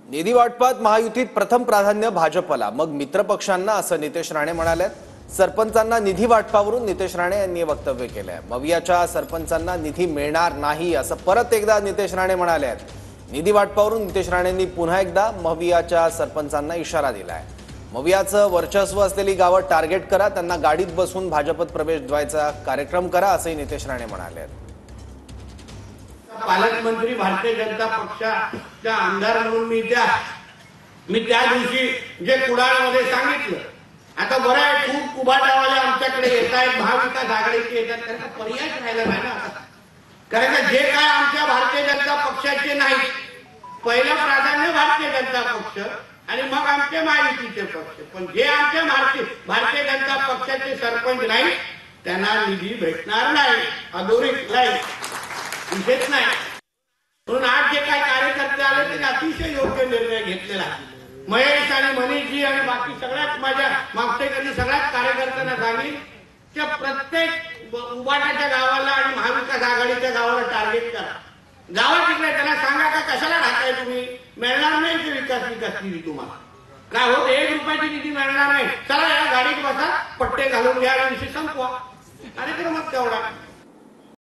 निधी वाटपात महायुतीत प्रथम प्राधान्य भाजपला, मग मित्रपक्षांना, असं नितेश राणे म्हणाले। सरपंचांना निधी वाटपावरून नितेश राणे यांनी वक्तव्य केलंय। मवियाच्या सरपंचांना निधी मिळणार नाही असं परत एकदा नितेश राणे म्हणाले आहेत। निधी वाटपावरून नितेश राणेंनी पुन्हा एकदा मवियाच्या सरपंचांना इशारा दिलाय। मवियाचं वर्चस्व असलेली गावं टार्गेट करा, त्यांना गाडीत बसून भाजपत प्रवेश द्वायचा कार्यक्रम करा, असंही नितेश राणे म्हणाले आहेत। पालकमंत्री भारतीय जनता पक्षाचा आमदार म्हणून मी त्या दिवशी जे कुडाळमध्ये सांगितलं, आता बरं आहे खूप कुबाटावाले आमच्याकडे येत आहेत, महाविकास आघाडीचे येतात, त्यांना पर्याय राहिला नाही ना आता। कारण जे काय आमच्या भारतीय जनता पक्षाचे नाही, पहिलं प्राधान्य भारतीय जनता पक्ष आणि मग आमचे महायुतीचे पक्ष। पण जे आमच्या भारतीय जनता पक्षाचे सरपंच नाही त्यांना निधी भेटणार नाही, अधोरेखित नाही, विशेष नाही। म्हणून आज जे काही कार्यकर्ते आले त्यांनी अतिशय योग्य निर्णय घेतलेला आहे। महेश आणि मनीषजी आणि बाकी सगळ्यात माझ्या मागच्या सगळ्याच कार्यकर्त्यांना सांगेन की प्रत्येक उबाटाच्या गावाला आणि महाविकास आघाडीच्या गावाला टार्गेट करा। गावात तिकडे त्यांना सांगा का कशाला ढाकाय तुम्ही, मिळणार नाही की विकास निधी तुम्हाला काय होत, 1 रुपयाची निधी मिळणार नाही, चला या गाडीत बसा, पट्टे घालून घ्या, विषय संपवा, कार्यक्रमात तेवढा।